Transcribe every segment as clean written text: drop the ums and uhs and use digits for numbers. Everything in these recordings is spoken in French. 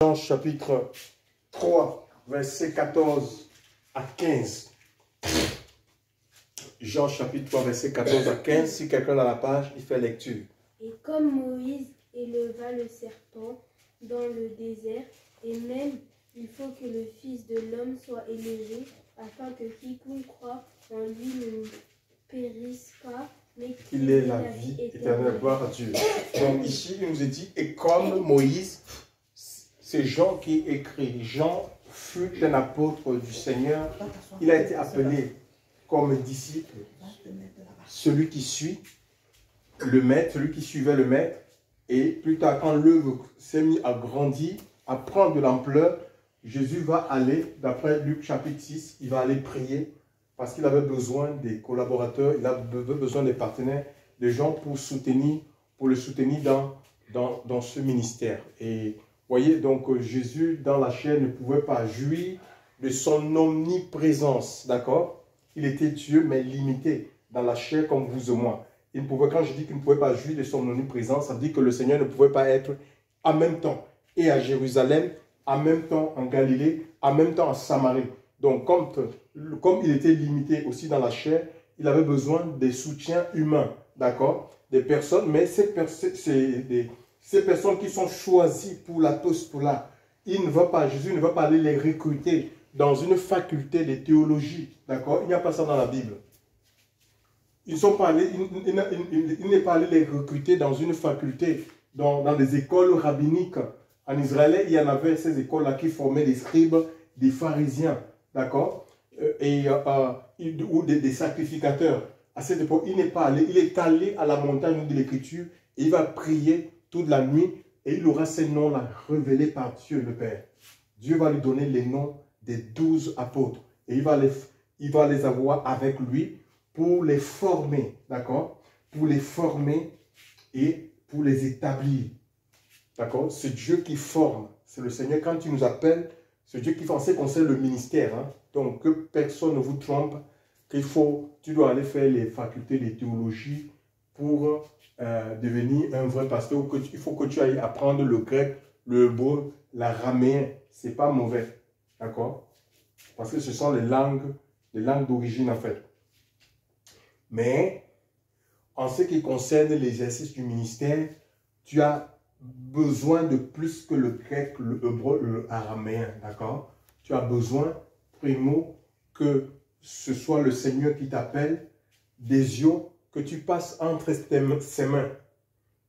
Jean chapitre 3, verset 14 à 15. Jean chapitre 3, verset 14 à 15. Si quelqu'un a la page, il fait lecture. Et comme Moïse éleva le serpent dans le désert, et même il faut que le Fils de l'homme soit élevé, afin que quiconque croit en lui ne périsse pas, mais qu'il ait la vie éternelle. Gloire à Dieu. Donc ici, il nous est dit, et comme Moïse, c'est Jean qui écrit. Jean fut un apôtre du Seigneur. Il a été appelé comme disciple, celui qui suit le maître, celui qui suivait le maître. Et plus tard, quand l'œuvre s'est mise à grandir, à prendre de l'ampleur, Jésus va aller, d'après Luc chapitre 6, il va aller prier parce qu'il avait besoin des collaborateurs, il avait besoin des partenaires, des gens pour le soutenir dans ce ministère. Et voyez, donc Jésus, dans la chair, ne pouvait pas jouir de son omniprésence, d'accord? Il était Dieu, mais limité dans la chair comme vous et moi. Il ne pouvait, quand je dis qu'il ne pouvait pas jouir de son omniprésence, ça veut dire que le Seigneur ne pouvait pas être en même temps et à Jérusalem, en même temps en Galilée, en même temps en Samarie. Donc, comme il était limité aussi dans la chair, il avait besoin des soutiens humains, d'accord? Des personnes, mais ces personnes qui sont choisies pour la poste-là, Jésus ne va pas aller les recruter dans une faculté de théologie, d'accord? Il n'y a pas ça dans la Bible. Il n'est pas allé les recruter dans une faculté, dans des écoles rabbiniques. En Israël, il y en avait ces écoles-là qui formaient des scribes, des pharisiens, d'accord? Ou des sacrificateurs. À cette époque, il n'est pas allé, il est allé à la montagne de l'Écriture et il va prier toute la nuit et il aura ces noms-là révélés par Dieu le Père. Dieu va lui donner les noms des 12 apôtres et il va les avoir avec lui pour les former, d'accord? Pour les former et pour les établir, d'accord? C'est Dieu qui forme, c'est le Seigneur. Quand il nous appelle, c'est Dieu qui forme. C'est qu'on sait le ministère, hein? Donc que personne ne vous trompe, tu dois aller faire les facultés de théologie pour devenir un vrai pasteur. Il faut que tu ailles apprendre le grec, le hébreu, l'araméen. Ce n'est pas mauvais, d'accord? Parce que ce sont les langues d'origine en fait. Mais en ce qui concerne l'exercice du ministère, tu as besoin de plus que le grec, le hébreu, le araméen, d'accord? Tu as besoin, primo, que ce soit le Seigneur qui t'appelle, des yeux que tu passes entre ses mains.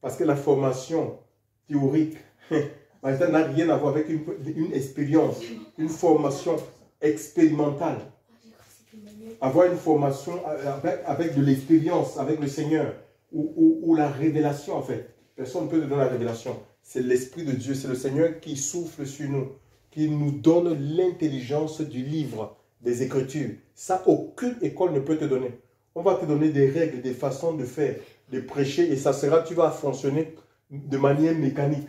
Parce que la formation théorique n'a rien à voir avec une expérience, une formation expérimentale. Avoir une formation avec de l'expérience, avec le Seigneur, ou la révélation en fait. Personne ne peut te donner la révélation. C'est l'Esprit de Dieu, c'est le Seigneur qui souffle sur nous, qui nous donne l'intelligence du livre, des Écritures. Ça, aucune école ne peut te donner. On va te donner des règles, des façons de faire, de prêcher, et ça sera, tu vas fonctionner de manière mécanique.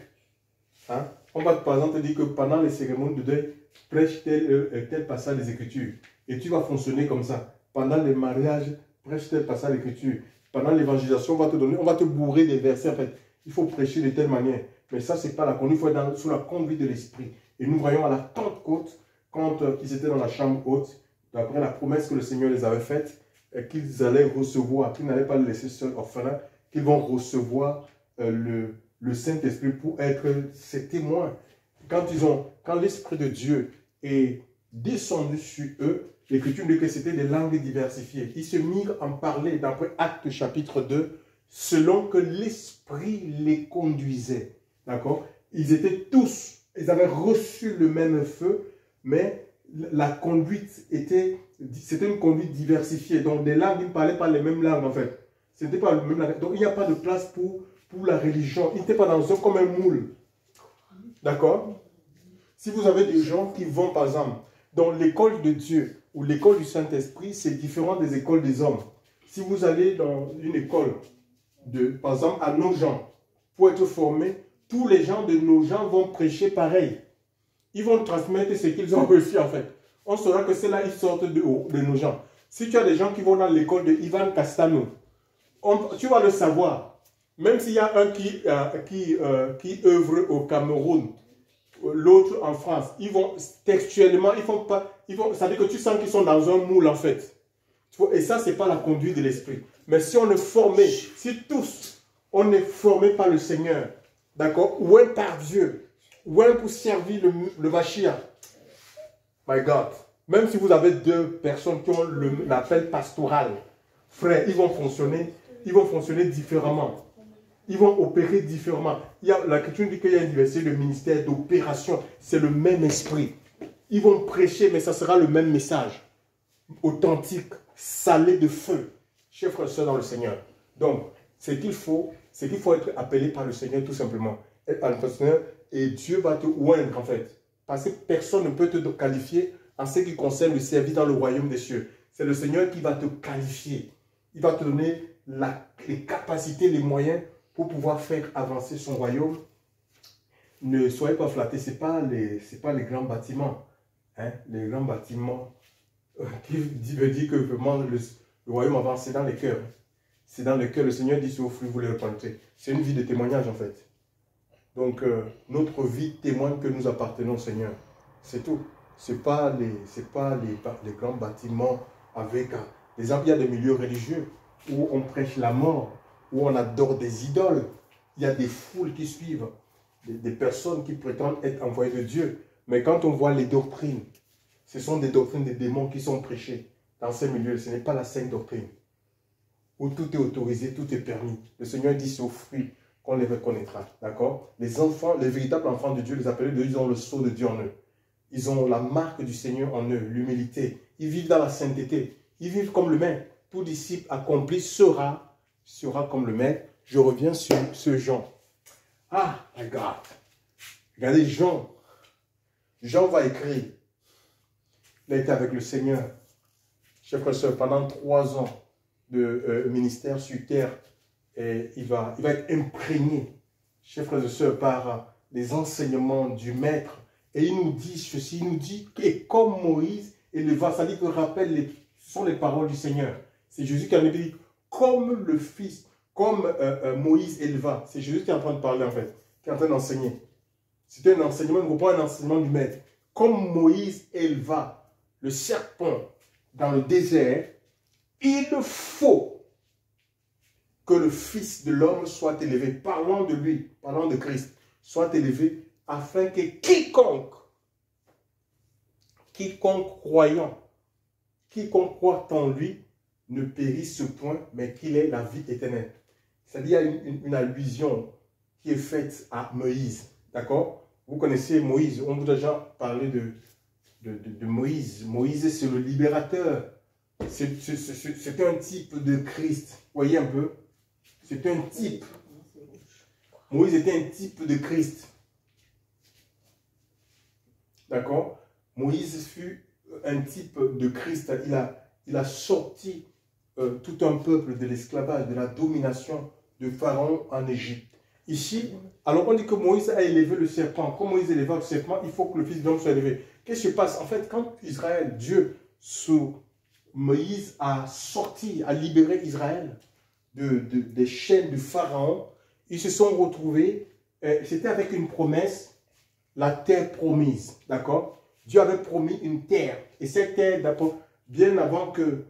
Hein? On va par exemple te dire que pendant les cérémonies de deuil, prêche tel passage des Écritures. Et tu vas fonctionner comme ça. Pendant les mariages, prêche tel passage d'Écriture. Pendant l'évangélisation, on va te bourrer des versets. En fait, il faut prêcher de telle manière. Mais ça, c'est pas la conduite. Il faut être sous la conduite de l'Esprit. Et nous voyons à la Pentecôte, quand ils étaient dans la chambre haute, d'après la promesse que le Seigneur les avait faite, qu'ils allaient recevoir, qu'ils n'allaient pas les laisser seuls orphelins, qu'ils vont recevoir le Saint-Esprit pour être ses témoins. Quand l'Esprit de Dieu est descendu sur eux, l'Écriture dit que c'était des langues diversifiées. Ils se mirent en parler, d'après Actes chapitre 2, selon que l'Esprit les conduisait. D'accord? Ils avaient reçu le même feu, mais la conduite c'était une conduite diversifiée. Donc des langues, ils ne parlaient pas les mêmes langues en fait. C'était pas le même langue. Donc il n'y a pas de place pour la religion. Ils n'étaient pas comme un moule. D'accord? Si vous avez des gens qui vont par exemple dans l'école de Dieu ou l'école du Saint-Esprit, c'est différent des écoles des hommes. Si vous allez dans une école, par exemple, à Nogent, pour être formés, tous les gens de Nogent vont prêcher pareil. Ils vont transmettre ce qu'ils ont reçu en fait. On saura que c'est là ils sortent de Nogent. Si tu as des gens qui vont dans l'école de Ivan Castano, tu vas le savoir. Même s'il y a un qui œuvre au Cameroun, l'autre en France. Ils vont textuellement, ils font pas, ça veut dire que tu sens qu'ils sont dans un moule en fait. Tu vois, et ça, c'est pas la conduite de l'esprit. Mais si on est formé, si tous, on est formé par le Seigneur, d'accord, ou un par Dieu, ou un pour servir le Mashiach, my God, même si vous avez deux personnes qui ont l'appel pastoral, frère, ils vont fonctionner différemment. Ils vont opérer différemment. La Chrétien dit qu'il y a une diversité de ministère d'opération. C'est le même esprit. Ils vont prêcher, mais ça sera le même message. Authentique, salé de feu. Chers frères et sœurs dans le Seigneur. Donc, ce qu'il faut être appelé par le Seigneur tout simplement. Être par le Seigneur et Dieu va te oindre en fait. Parce que personne ne peut te qualifier en ce qui concerne le service dans le royaume des cieux. C'est le Seigneur qui va te qualifier. Il va te donner les capacités, les moyens pour pouvoir faire avancer son royaume. Ne soyez pas flattés, ce n'est pas les grands bâtiments. Hein? Les grands bâtiments qui veut dire que vraiment le royaume avance, c'est dans les cœurs. C'est dans les cœurs. Le Seigneur dit, si vous fruits, vous les repentez. C'est une vie de témoignage en fait. Donc, notre vie témoigne que nous appartenons au Seigneur. C'est tout. Ce n'est pas les grands bâtiments avec... Par exemple, il y a des milieux religieux où on prêche la mort, où on adore des idoles. Il y a des foules qui suivent, des personnes qui prétendent être envoyées de Dieu. Mais quand on voit les doctrines, ce sont des doctrines des démons qui sont prêchées dans ces milieux. Ce n'est pas la sainte doctrine, où tout est autorisé, tout est permis. Le Seigneur dit, c'est aux fruits qu'on les reconnaîtra. D'accord? Les enfants, les véritables enfants de Dieu, les appelés de Dieu, ils ont le sceau de Dieu en eux. Ils ont la marque du Seigneur en eux, l'humilité. Ils vivent dans la sainteté. Ils vivent comme le Maître. Tout disciple accompli sera comme le Maître. Je reviens sur ce Jean. Ah, regarde. Regardez Jean. Jean va écrire. Il a été avec le Seigneur. Chers frères et sœurs, pendant 3 ans de ministère sur terre, et il va être imprégné, chers frères et sœurs, par les enseignements du Maître. Et il nous dit ceci, il nous dit que comme Moïse éleva, ça dit que rappelle, ce sont les paroles du Seigneur. C'est Jésus qui en a dit, comme le Fils, comme Moïse éleva. C'est Jésus qui est en train de parler en fait, qui est en train d'enseigner. C'était un enseignement, il ne pas un enseignement du Maître. Comme Moïse éleva le serpent dans le désert, il faut que le Fils de l'homme soit élevé. Parlons de lui, parlons de Christ, soit élevé afin que quiconque croyant, quiconque croit en lui, ne périsse point, mais qu'il ait la vie éternelle. C'est-à-dire, il y a une allusion qui est faite à Moïse. D'accord? Vous connaissez Moïse, on vous a déjà parlé de Moïse. Moïse, c'est le libérateur. C'est un type de Christ. Vous voyez un peu? C'est un type. Moïse était un type de Christ. D'accord? Moïse fut un type de Christ. Il a sorti tout un peuple de l'esclavage, de la domination de Pharaon en Égypte. Ici, alors on dit que Moïse a élevé le serpent. Comme Moïse éleva le serpent, il faut que le Fils d'homme soit élevé. Qu'est-ce qui se passe? En fait, quand Israël, Dieu, sous Moïse a sorti, a libéré Israël des chaînes du Pharaon, ils se sont retrouvés, c'était avec une promesse, la terre promise, d'accord? Dieu avait promis une terre, et cette terre, bien avant que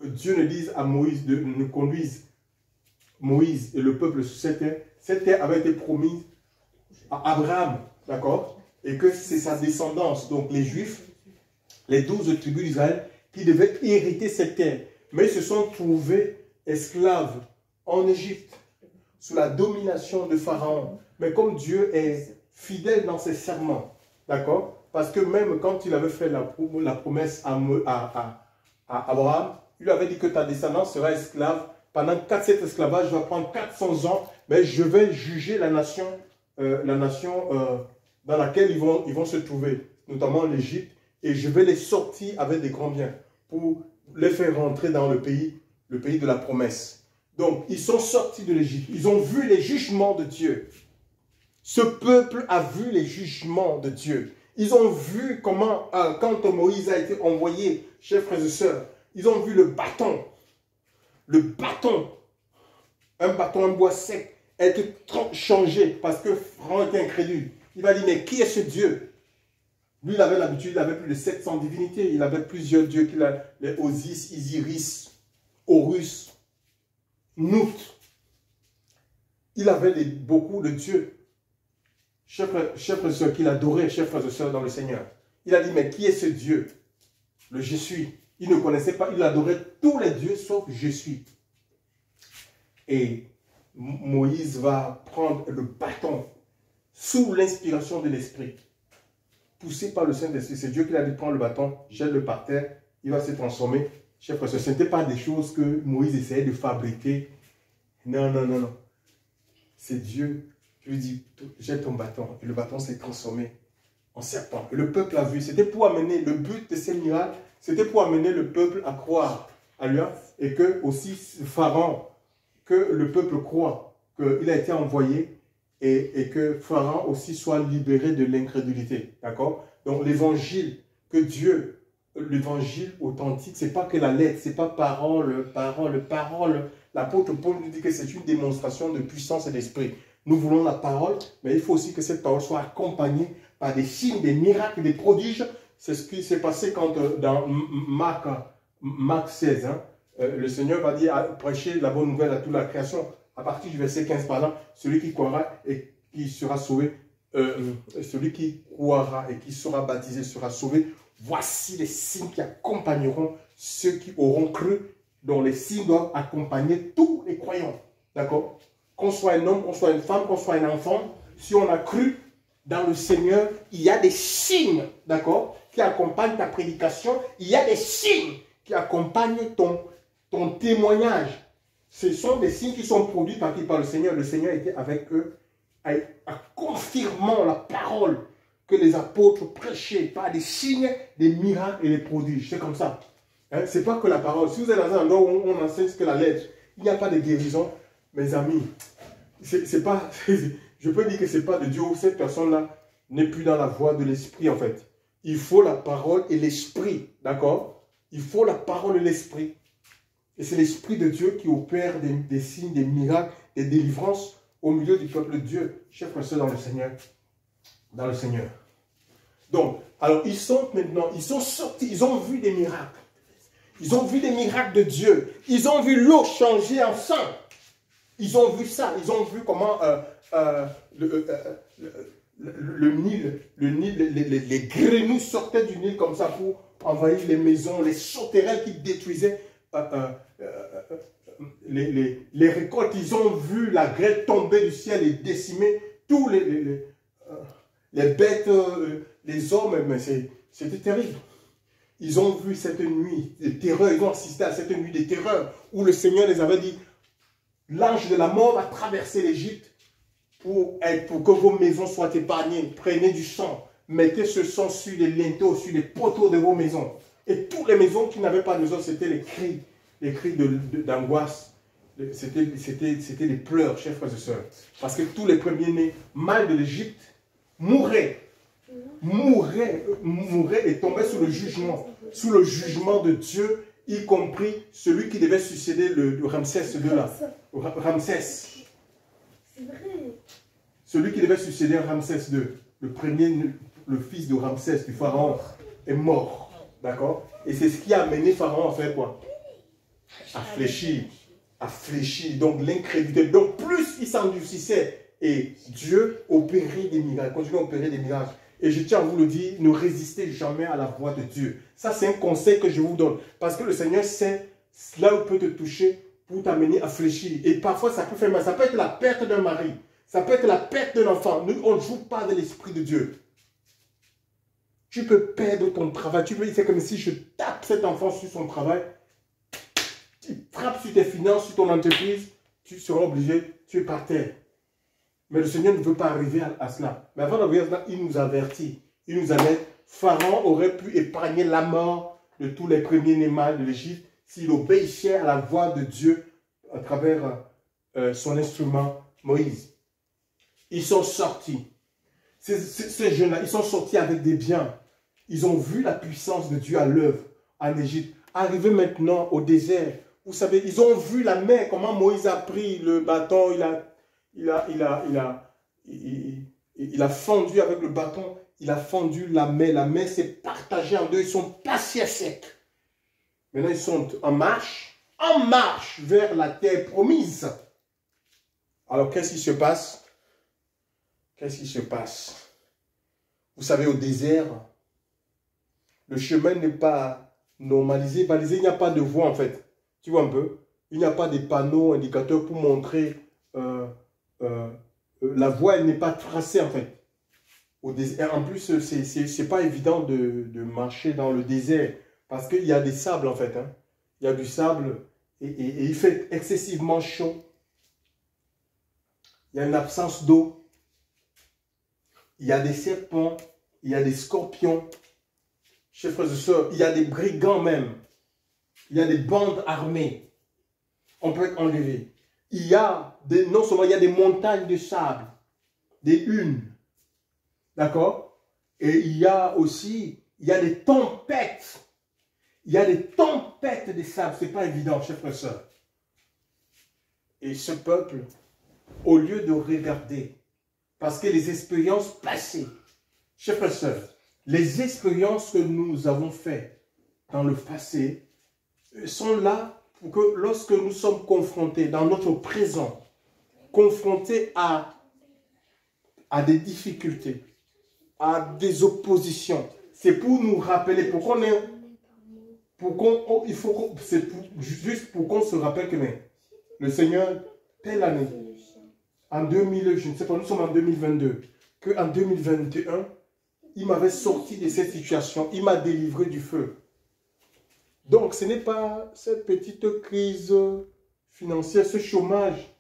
Dieu ne dise à Moïse, ne conduise Moïse et le peuple sur cette terre avait été promise à Abraham, d'accord? Et que c'est sa descendance, donc les Juifs, les 12 tribus d'Israël, qui devaient hériter cette terre. Mais ils se sont trouvés esclaves en Égypte, sous la domination de Pharaon. Mais comme Dieu est fidèle dans ses serments, d'accord? Parce que même quand il avait fait la promesse à Abraham, il lui avait dit que ta descendance sera esclave. Pendant cet esclavage va prendre 400 ans, mais je vais juger la nation dans laquelle ils vont se trouver, notamment l'Égypte, et je vais les sortir avec des grands biens pour les faire rentrer dans le pays de la promesse. Donc, ils sont sortis de l'Égypte. Ils ont vu les jugements de Dieu. Ce peuple a vu les jugements de Dieu. Ils ont vu comment, quand Moïse a été envoyé, chers frères et sœurs, ils ont vu le bâton, un bois sec, être changé parce que Pharaon était incrédule. Il va dire, mais qui est ce Dieu? Lui, il avait l'habitude, il avait plus de 700 divinités. Il avait plusieurs dieux, les Osis, Isiris, Horus, Nout. Il avait beaucoup de dieux. Chers frères et sœurs, qu'il adorait, chers frères et sœurs dans le Seigneur. Il a dit, mais qui est ce Dieu? Le Je suis. Il ne connaissait pas, il adorait tous les dieux sauf Je suis. Et Moïse va prendre le bâton sous l'inspiration de l'Esprit. Poussé par le Saint-Esprit, c'est Dieu qui a dit prendre le bâton, jette-le par terre, il va se transformer. Chers frères et sœurs, ce n'était pas des choses que Moïse essayait de fabriquer. Non, non, non, non. C'est Dieu qui lui dit, jette ton bâton. Et le bâton s'est transformé en serpent. Et le peuple a vu. C'était pour amener, le but de ces miracles, c'était pour amener le peuple à croire à lui. Et que aussi Pharaon, que le peuple croit qu'il a été envoyé et que Pharaon aussi soit libéré de l'incrédulité. D'accord? Donc l'évangile que Dieu, l'évangile authentique, ce n'est pas que la lettre, ce n'est pas parole. L'apôtre Paul nous dit que c'est une démonstration de puissance et d'esprit. Nous voulons la parole, mais il faut aussi que cette parole soit accompagnée par des signes, des miracles, des prodiges. C'est ce qui s'est passé quand dans Marc 16, le Seigneur va dire, prêcher la bonne nouvelle à toute la création. À partir du verset 15 par là, celui qui croira et qui sera sauvé, celui qui croira et qui sera baptisé sera sauvé. Voici les signes qui accompagneront ceux qui auront cru, dont les signes doivent accompagner tous les croyants. D'accord? Qu'on soit un homme, qu'on soit une femme, qu'on soit un enfant, si on a cru dans le Seigneur, il y a des signes, d'accord, qui accompagnent ta prédication. Il y a des signes qui accompagnent ton témoignage. Ce sont des signes qui sont produits par le Seigneur. Le Seigneur était avec eux, en confirmant la parole que les apôtres prêchaient par des signes, des miracles et des prodiges. C'est comme ça. Hein? Ce n'est pas que la parole. Si vous êtes dans un endroit où on enseigne que la lettre, il n'y a pas de guérison, mes amis, c'est pas, je peux dire que ce n'est pas de Dieu. Cette personne-là n'est plus dans la voie de l'esprit en fait. Il faut la parole et l'esprit. D'accord? Il faut la parole et l'esprit. Et c'est l'Esprit de Dieu qui opère des signes, des miracles, des délivrances au milieu du peuple de Dieu. Chers frères et sœurs dans le Seigneur. Dans le Seigneur. Donc, alors ils sont maintenant, ils sont sortis, ils ont vu des miracles. Ils ont vu des miracles de Dieu. Ils ont vu l'eau changer en sang. Ils ont vu ça. Ils ont vu comment le Nil, les grenouilles sortaient du Nil comme ça pour envahir les maisons, les sauterelles qui détruisaient les récoltes. Ils ont vu la grêle tomber du ciel et décimer tous les bêtes, les hommes, mais c'était terrible. Ils ont vu cette nuit de terreur, ils ont assisté à cette nuit de terreur où le Seigneur les avait dit, l'ange de la mort va traverser l'Égypte pour que vos maisons soient épargnées. Prenez du sang, mettez ce sang sur les linteaux, sur les poteaux de vos maisons. Et toutes les maisons qui n'avaient pas de maison, c'était les cris d'angoisse. C'était les pleurs, chers frères et sœurs. Parce que tous les premiers-nés mâles de l'Égypte mouraient et tombaient sous le jugement de Dieu, y compris celui qui devait succéder le Ramsès II là. Ramsès. C'est vrai. Celui qui devait succéder Ramsès II, le premier, le fils de Ramsès, du pharaon, est mort. D'accord? Et c'est ce qui a amené Pharaon à faire quoi? À fléchir. À fléchir. Donc l'incrédulité. Donc plus il s'endurcissait et Dieu opérait des miracles, continue à opérer des miracles. Et je tiens à vous le dire, ne résistez jamais à la voix de Dieu. Ça, c'est un conseil que je vous donne. Parce que le Seigneur sait là où il peut te toucher pour t'amener à fléchir. Et parfois, ça peut faire mal. Ça peut être la perte d'un mari. Ça peut être la perte d'un enfant. Nous, on ne joue pas de l'Esprit de Dieu. Tu peux perdre ton travail. Tu peux, c'est comme si je tape cet enfant sur son travail. Tu frappes sur tes finances, sur ton entreprise. Tu seras obligé, tu es par terre. Mais le Seigneur ne veut pas arriver à cela. Mais avant d'arriver à cela, il nous avertit. Il nous alerte. Pharaon aurait pu épargner la mort de tous les premiers-nés mâles de l'Égypte s'il obéissait à la voix de Dieu à travers son instrument Moïse. Ils sont sortis. Ces jeunes-là, ils sont sortis avec des biens. Ils ont vu la puissance de Dieu à l'œuvre en Égypte. Arrivés maintenant au désert, vous savez, ils ont vu la mer, comment Moïse a pris le bâton, il a fendu avec le bâton, il a fendu la mer s'est partagée en deux, ils sont passés à sec. Maintenant, ils sont en marche vers la terre promise. Alors, qu'est-ce qui se passe? Qu'est-ce qui se passe? Vous savez, au désert, le chemin n'est pas normalisé, balisé, il n'y a pas de voie en fait. Tu vois un peu? Il n'y a pas de panneaux indicateurs pour montrer la voie, elle n'est pas tracée en fait. Au désert, en plus, c'est pas évident de marcher dans le désert parce qu'il y a des sables en fait. Hein. Il y a du sable et il fait excessivement chaud. Il y a une absence d'eau. Il y a des serpents, il y a des scorpions. Chers frères et sœurs, il y a des brigands même. Il y a des bandes armées. On peut être enlevé. Il y a non seulement il y a des montagnes de sable, des hunes. D'accord? Et il y a aussi, il y a des tempêtes. Il y a des tempêtes de sable. Ce n'est pas évident, chers frères et sœurs. Et ce peuple, au lieu de regarder, parce que les expériences passées, chers frères et sœurs, les expériences que nous avons faites dans le passé sont là pour que lorsque nous sommes confrontés dans notre présent, confrontés à des difficultés, à des oppositions, c'est pour nous rappeler, juste pour qu'on se rappelle que le Seigneur, telle année, en 2000, je ne sais pas, nous sommes en 2022, qu'en 2021, il m'avait sorti de cette situation, il m'a délivré du feu. Donc, ce n'est pas cette petite crise financière, ce chômage.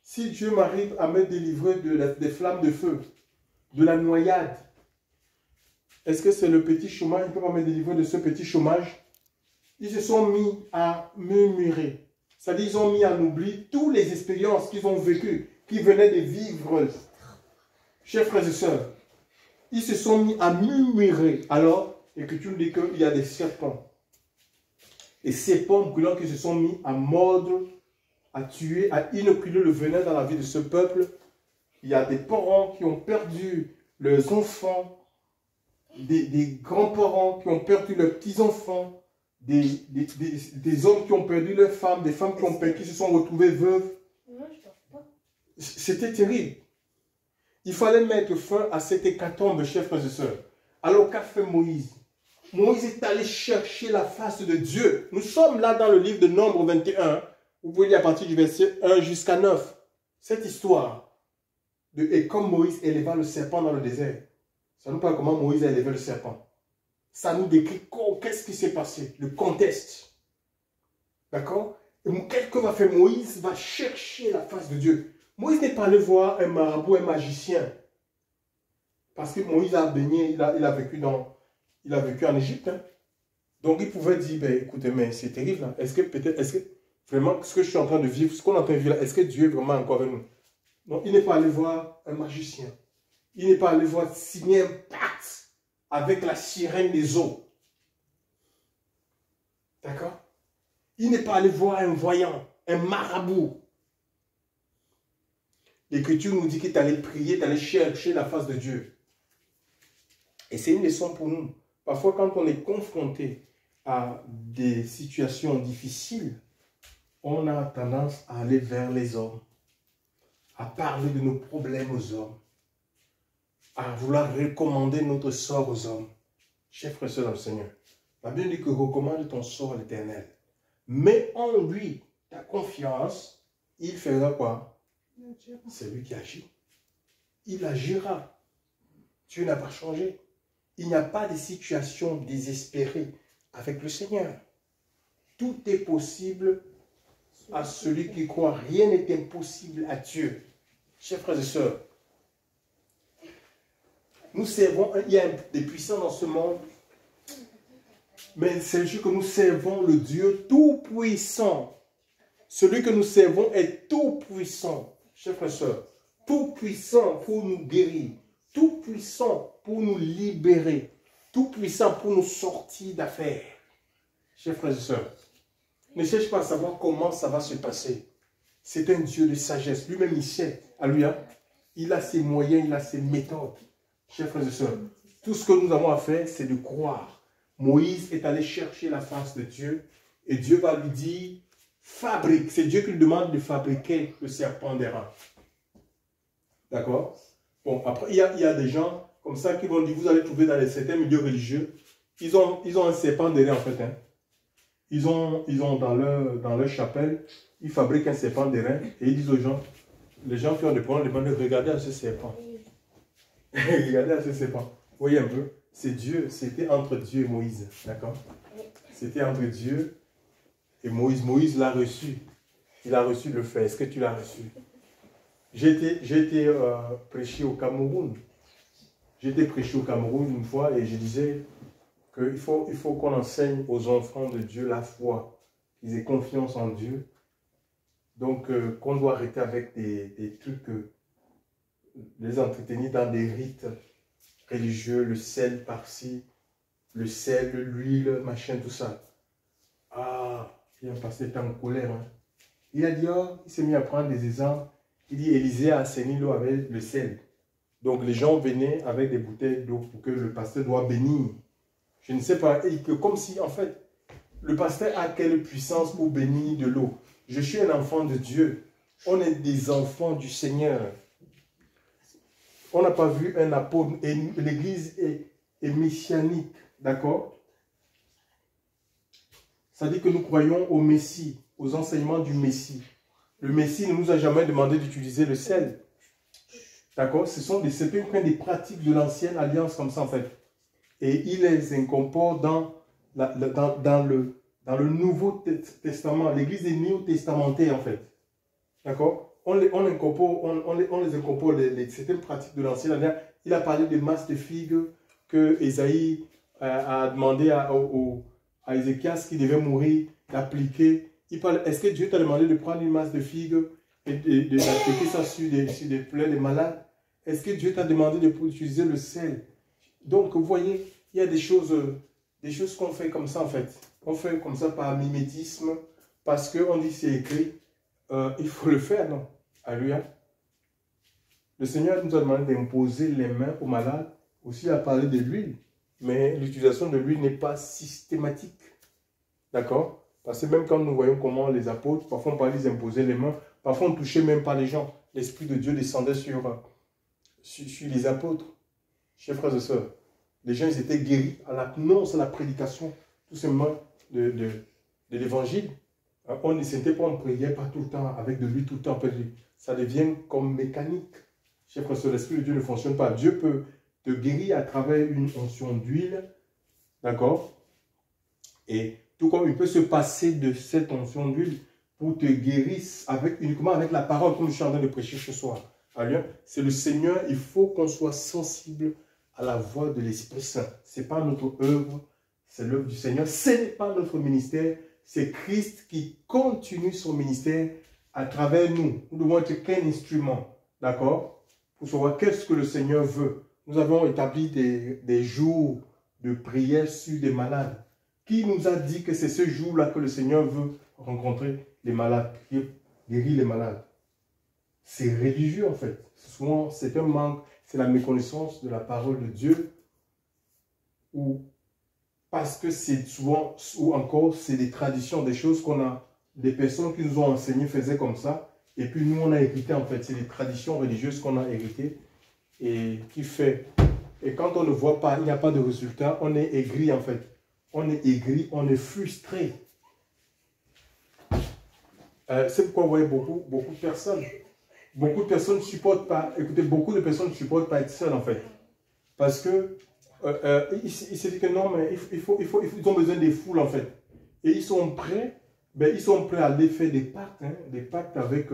Si Dieu m'arrive à me délivrer des flammes de feu, de la noyade, est-ce que c'est le petit chômage? Il ne peut pas me délivrer de ce petit chômage? Ils se sont mis à murmurer. C'est-à-dire, ils ont mis en oubli toutes les expériences qu'ils ont vécues, qu'ils venaient de vivre. Chers frères et sœurs, ils se sont mis à murmurer. Alors, l'Écriture dit qu'il y a des serpents. Et ces serpents brûlants qui se sont mis à mordre, à tuer, à inoculer le venin dans la vie de ce peuple. Il y a des parents qui ont perdu leurs enfants, des grands-parents qui ont perdu leurs petits-enfants, des hommes qui ont perdu leurs femmes, des femmes qui se sont retrouvées veuves. C'était terrible. Il fallait mettre fin à cette hécatombe, chers frères et sœurs. Alors qu'a fait Moïse? Moïse est allé chercher la face de Dieu. Nous sommes là dans le livre de Nombre 21. Vous pouvez lire à partir du verset 1 jusqu'à 9. Cette histoire et comme Moïse éleva le serpent dans le désert. Ça nous parle comment Moïse a élevé le serpent. Ça nous décrit qu'est-ce qui s'est passé, le contexte. D'accord? Qu'est-ce que va faire Moïse? Va chercher la face de Dieu. Moïse n'est pas allé voir un marabout, un magicien. Parce que Moïse a baigné, il a vécu en Égypte. Hein. Donc il pouvait dire, ben, écoutez, mais c'est terrible. Là. Est-ce que vraiment ce que je suis en train de vivre, ce qu'on est en train de vivre là, est-ce que Dieu est vraiment encore avec nous? Non, il n'est pas allé voir un magicien. Il n'est pas allé voir signer un pacte avec la sirène des eaux. D'accord? Il n'est pas allé voir un voyant, un marabout. L'Écriture nous dit qu'il est allé prier, d'aller chercher la face de Dieu. Et c'est une leçon pour nous. Parfois, quand on est confronté à des situations difficiles, on a tendance à aller vers les hommes, à parler de nos problèmes aux hommes, à vouloir recommander notre sort aux hommes. Chers frères et sœurs dans le Seigneur, la Bible dit que recommande ton sort à l'Éternel. Mets en lui ta confiance, il fera quoi? C'est lui qui agit. Il agira. Dieu n'a pas changé. Il n'y a pas de situation désespérée avec le Seigneur. Tout est possible à celui qui croit. Rien n'est impossible à Dieu. Chers frères et sœurs, nous servons, il y a des puissants dans ce monde, mais c'est juste que nous servons le Dieu tout-puissant. Celui que nous servons est tout-puissant. Chers frères et sœurs, tout-puissant pour nous guérir, tout-puissant pour nous libérer, tout-puissant pour nous sortir d'affaires. Chers frères et sœurs, ne cherche pas à savoir comment ça va se passer. C'est un Dieu de sagesse. Lui-même, il sait. Alléluia. Il a ses moyens, il a ses méthodes. Chers frères et sœurs, tout ce que nous avons à faire, c'est de croire. Moïse est allé chercher la face de Dieu et Dieu va lui dire, fabrique. C'est Dieu qui lui demande de fabriquer le serpent d'airain. D'accord? Bon, après, il y a des gens comme ça qui vont dire, vous allez trouver dans certains milieux religieux, ils ont un serpent d'airain en fait. Hein. Ils ont dans leur chapelle, ils fabriquent un serpent d'airain et ils disent aux gens, les gens qui ont des problèmes demandent, regardez à ce serpent. Regardez à ce serpent. Vous voyez un peu, c'est Dieu, c'était entre Dieu et Moïse. D'accord? C'était entre Dieu et Moïse. Moïse l'a reçu. Il a reçu le fait. Est-ce que tu l'as reçu? J'ai été prêché au Cameroun. J'ai été prêché au Cameroun une fois et je disais qu'il faut qu'on enseigne aux enfants de Dieu la foi, qu'ils aient confiance en Dieu. Donc, qu'on doit arrêter avec des trucs, les entretenir dans des rites religieux, le sel par-ci, le sel, l'huile, machin, tout ça. Ah, il y a un pasteur qui était en colère. Hein. Il a dit, oh, il s'est mis à prendre des exemples. Il dit, Élisée a assaini l'eau avec le sel. Donc, les gens venaient avec des bouteilles d'eau pour que le pasteur doit bénir. Je ne sais pas, et que comme si, en fait, le pasteur a quelle puissance pour bénir de l'eau. Je suis un enfant de Dieu. On est des enfants du Seigneur. On n'a pas vu un apôtre. Et l'église est messianique. D'accord? Ça dit que nous croyons au Messie, aux enseignements du Messie. Le Messie ne nous a jamais demandé d'utiliser le sel. D'accord? C'est une des pratiques de l'ancienne alliance comme ça en fait. Et il les incorpore dans le Nouveau Testament. L'église est néo-testamentaire en fait. D'accord? On les incorpore certaines pratiques de l'ancienne alliance. Il a parlé des masses de figues que Ésaïe a demandé à Ézéchias qui devait mourir, d'appliquer. Il parle, est-ce que Dieu t'a demandé de prendre une masse de figues et d'appliquer ça sur des plaies des malades? Est-ce que Dieu t'a demandé d'utiliser le sel? Donc, vous voyez, il y a des choses qu'on fait comme ça en fait. On fait comme ça par mimétisme, parce qu'on dit c'est écrit, il faut le faire, non? Alléluia. Le Seigneur nous a demandé d'imposer les mains aux malades, aussi à parler de l'huile, mais l'utilisation de l'huile n'est pas systématique. D'accord? Parce que même quand nous voyons comment les apôtres, parfois on parlait d'imposer les mains, parfois on ne touchait même pas les gens. L'Esprit de Dieu descendait sur les apôtres. Chers frères et sœurs, les gens ils étaient guéris à l'annonce, à la prédication, tout simplement de l'évangile. On ne sentait pas, on ne priait pas tout le temps, avec de l'huile tout le temps. Ça devient comme mécanique. Chers frères et sœurs, l'Esprit de Dieu ne fonctionne pas. Dieu peut te guérir à travers une onction d'huile, d'accord? Et tout comme il peut se passer de cette onction d'huile pour te guérir uniquement avec la parole, comme je suis en train de prêcher ce soir. C'est le Seigneur, il faut qu'on soit sensible à la voix de l'Esprit Saint. Ce n'est pas notre œuvre, c'est l'œuvre du Seigneur. Ce n'est pas notre ministère, c'est Christ qui continue son ministère à travers nous. Nous devons être qu'un instrument, d'accord? Pour savoir qu'est-ce que le Seigneur veut. Nous avons établi des jours de prière sur des malades. Qui nous a dit que c'est ce jour-là que le Seigneur veut rencontrer les malades, guérir les malades? C'est religieux en fait. Souvent, c'est un manque, c'est la méconnaissance de la parole de Dieu. Ou parce que c'est souvent, ou encore, c'est des traditions, des choses qu'on a, des personnes qui nous ont enseigné faisaient comme ça. Et puis nous, on a hérité en fait. C'est des traditions religieuses qu'on a héritées et qui fait. Et quand on ne voit pas, il n'y a pas de résultat, on est aigri en fait. On est aigri, on est frustré. C'est pourquoi vous voyez beaucoup de personnes. Beaucoup de personnes ne supportent pas, écoutez, beaucoup de personnes ne supportent pas être seules en fait. Parce que il se dit que non, mais ils ont besoin des foules en fait. Et ils sont prêts, à aller faire des pactes avec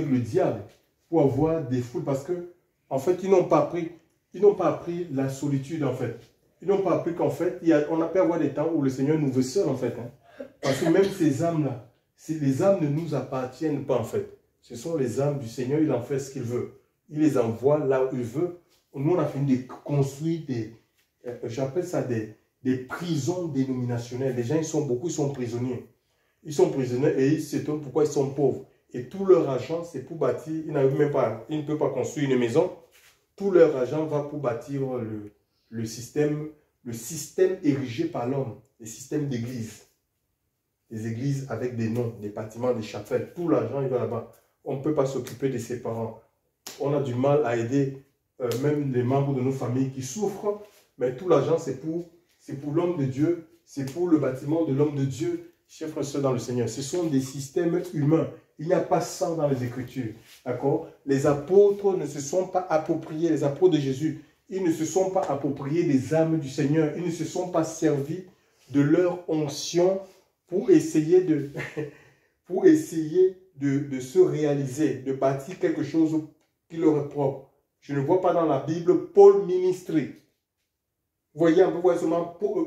le diable pour avoir des foules. Parce que, en fait, ils n'ont pas appris la solitude en fait. Ils n'ont pas appris qu'en fait, on a pu avoir des temps où le Seigneur nous veut seuls en fait. Hein. Parce que même ces âmes-là, les âmes ne nous appartiennent pas en fait. Ce sont les âmes du Seigneur, il en fait ce qu'il veut. Il les envoie là où il veut. Nous, on a fini de construire j'appelle ça des prisons dénominationnelles. Les gens, beaucoup sont prisonniers. Ils sont prisonniers et ils s'étonnent pourquoi ils sont pauvres. Et tout leur argent, c'est pour bâtir, ils ne peuvent pas construire une maison. Tout leur argent va pour bâtir le système érigé par l'homme, les systèmes d'église. Des églises avec des noms, des bâtiments, des chapelles. Tout l'argent, il va là-bas. On ne peut pas s'occuper de ses parents. On a du mal à aider même les membres de nos familles qui souffrent. Mais tout l'argent, c'est pour l'homme de Dieu. C'est pour le bâtiment de l'homme de Dieu. Chers frères et sœurs dans le Seigneur, ce sont des systèmes humains. Il n'y a pas ça dans les Écritures. D'accord? Les apôtres ne se sont pas appropriés, les apôtres de Jésus, ils ne se sont pas appropriés des âmes du Seigneur. Ils ne se sont pas servis de leur onction pour essayer de se réaliser, de bâtir quelque chose qui leur est propre. Je ne vois pas dans la Bible Paul ministry. Voyez un peu,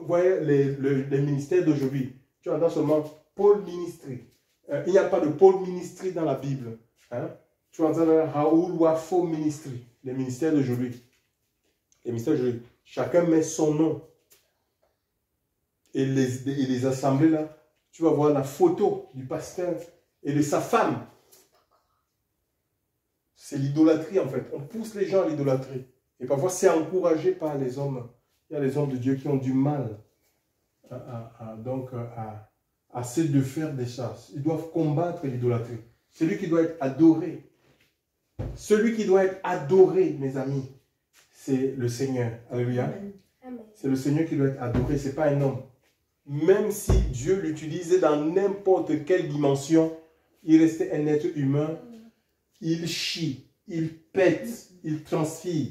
voyez les ministères d'aujourd'hui. Tu entends seulement Paul ministry. Il n'y a pas de Paul ministry dans la Bible. Hein? Tu entends Raoul Wafo ministry, les ministères d'aujourd'hui. Les ministères d'aujourd'hui. Chacun met son nom. Et les assemblées là, tu vas voir la photo du pasteur et de sa femme. C'est l'idolâtrie en fait. On pousse les gens à l'idolâtrie. Et parfois c'est encouragé par les hommes. Il y a les hommes de Dieu qui ont du mal à se de faire des choses. Ils doivent combattre l'idolâtrie. Celui qui doit être adoré. Celui qui doit être adoré, mes amis, c'est le Seigneur. Alléluia. C'est le Seigneur qui doit être adoré. Ce n'est pas un homme. Même si Dieu l'utilisait dans n'importe quelle dimension, il restait un être humain. Il chie, il pète, il transfère.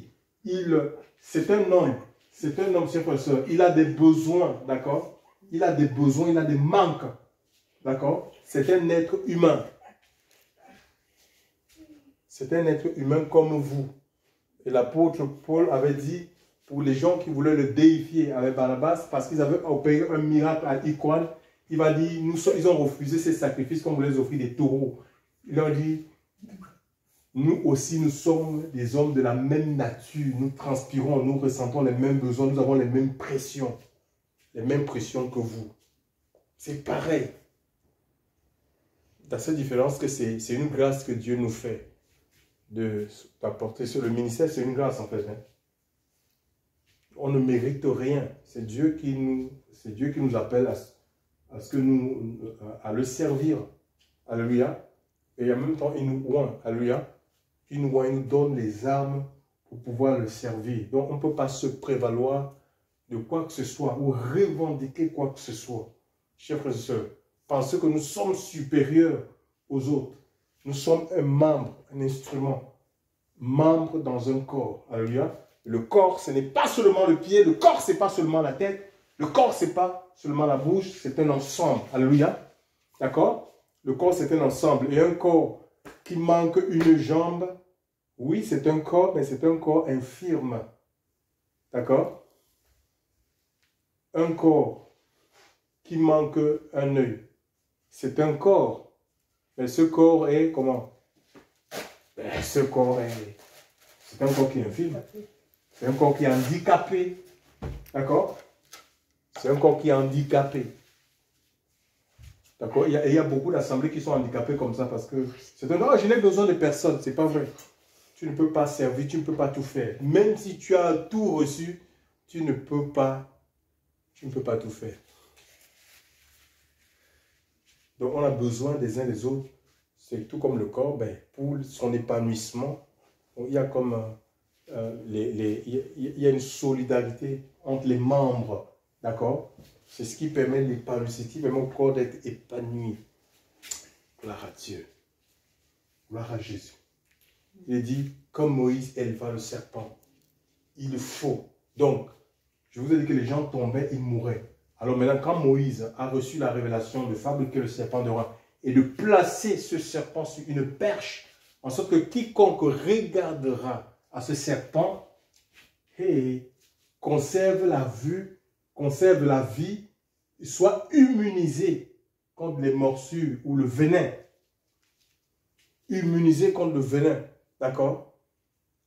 C'est un homme. C'est un homme, chers frères et sœurs. Il a des besoins, d'accord? Il a des besoins, il a des manques, d'accord? C'est un être humain. C'est un être humain comme vous. Et l'apôtre Paul avait dit, pour les gens qui voulaient le déifier avec Barnabas, parce qu'ils avaient opéré un miracle à Icône, il va dire, ils ont refusé ces sacrifices qu'on voulait les offrir des taureaux. Il leur dit, nous aussi, nous sommes des hommes de la même nature. Nous transpirons, nous ressentons les mêmes besoins, nous avons les mêmes pressions que vous. C'est pareil. La seule différence, que c'est une grâce que Dieu nous fait d'apporter sur le ministère, c'est une grâce en fait. Hein. On ne mérite rien. C'est Dieu qui nous appelle à le servir. Alléluia. Et en même temps, il nous oint. Alléluia. Il nous donne les armes pour pouvoir le servir. Donc, on ne peut pas se prévaloir de quoi que ce soit ou revendiquer quoi que ce soit. Chers frères et sœurs, pensez que nous sommes supérieurs aux autres. Nous sommes un membre, un instrument, membre dans un corps. Alléluia. Le corps, ce n'est pas seulement le pied. Le corps, ce n'est pas seulement la tête. Le corps, ce n'est pas seulement la bouche. C'est un ensemble. Alléluia. D'accord? Le corps, c'est un ensemble. Et un corps qui manque une jambe, oui, c'est un corps, mais c'est un corps infirme. D'accord? Un corps qui manque un œil, c'est un corps. Mais ce corps est comment? C'est un corps qui est infirme. C'est un corps qui est handicapé. D'accord? C'est un corps qui est handicapé. D'accord? Il y a beaucoup d'assemblées qui sont handicapées comme ça parce que c'est un je n'ai besoin de personne. C'est pas vrai. Tu ne peux pas servir, tu ne peux pas tout faire. Même si tu as tout reçu, tu ne peux pas tout faire. Donc on a besoin des uns des autres. C'est tout comme le corps, pour son épanouissement, il y a comme il y a une solidarité entre les membres. D'accord? C'est ce qui permet l'épanouissement, ce qui permet au corps d'être épanoui. Gloire à Dieu. Gloire à Jésus. Il dit, comme Moïse éleva le serpent, il faut. Donc, je vous ai dit que les gens tombaient, ils mouraient. Alors maintenant, quand Moïse a reçu la révélation de fabriquer le serpent de roi et de placer ce serpent sur une perche, en sorte que quiconque regardera à ce serpent conserve la vue, conserve la vie, soit immunisé contre les morsures ou le venin. Immunisé contre le venin. D'accord?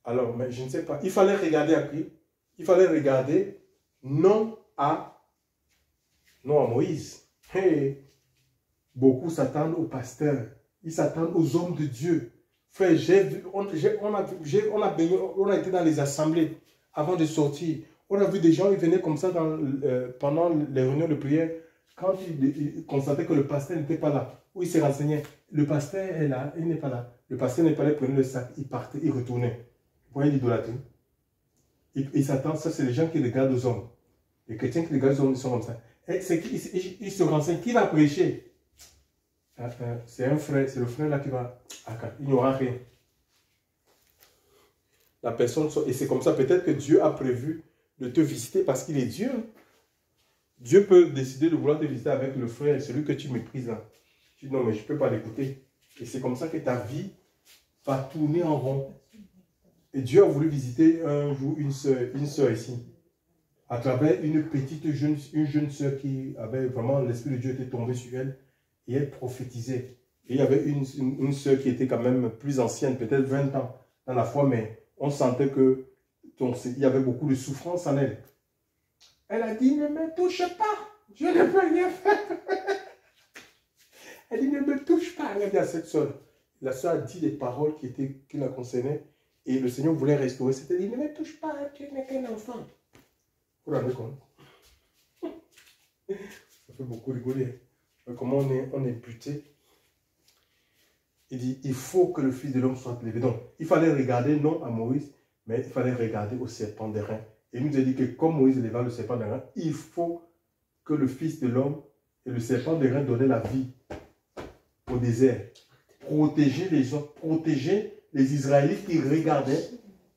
Alors, mais je ne sais pas. Il fallait regarder à qui? Il fallait regarder non à Moïse. Beaucoup s'attendent au pasteur Ils s'attendent aux hommes de Dieu. Frère, on a été dans les assemblées avant de sortir. On a vu des gens, ils venaient comme ça pendant les réunions de prière. Quand ils constataient que le pasteur n'était pas là, ou ils se renseignaient, le pasteur est là, il n'est pas là. Le pasteur n'est pas là, il prenait le sac, il partait, il retournait. Vous voyez l'idolâtrie? Ils s'attendent, ça c'est les gens qui regardent aux hommes. Les chrétiens qui regardent aux hommes, ils sont comme ça. Ils se renseignent, qui va prêcher? C'est un frère, c'est le frère là qui va. Il n'y aura rien. La personne, et c'est comme ça, peut-être que Dieu a prévu de te visiter parce qu'il est Dieu. Dieu peut décider de vouloir te visiter avec le frère, celui que tu méprises là. Tu dis non, mais je ne peux pas l'écouter. Et c'est comme ça que ta vie va tourner en rond. Et Dieu a voulu visiter un jour une sœur ici, à travers une jeune sœur qui avait vraiment, l'Esprit de Dieu était tombé sur elle, et elle prophétisait. Et il y avait une sœur qui était quand même plus ancienne, peut-être 20 ans dans la foi, mais on sentait que il y avait beaucoup de souffrance en elle. Elle a dit, ne me touche pas, je ne peux rien faire. Elle dit, ne me touche pas. Elle a dit à cette sœur. La sœur a dit des paroles qui la concernaient. Et le Seigneur voulait restaurer. C'était dit, ne me touche pas, tu n'es qu'un enfant. Vous vous rendez compte? Ça fait beaucoup rigoler. Comment on est buté. Il dit, il faut que le Fils de l'homme soit élevé. Donc, il fallait regarder non à Moïse, mais il fallait regarder au serpent d'airain. Et il nous a dit que comme Moïse éleva le serpent d'airain, il faut que le Fils de l'homme et le serpent d'airain donnaient la vie au désert. Protéger les gens, protéger les Israélites qui regardaient,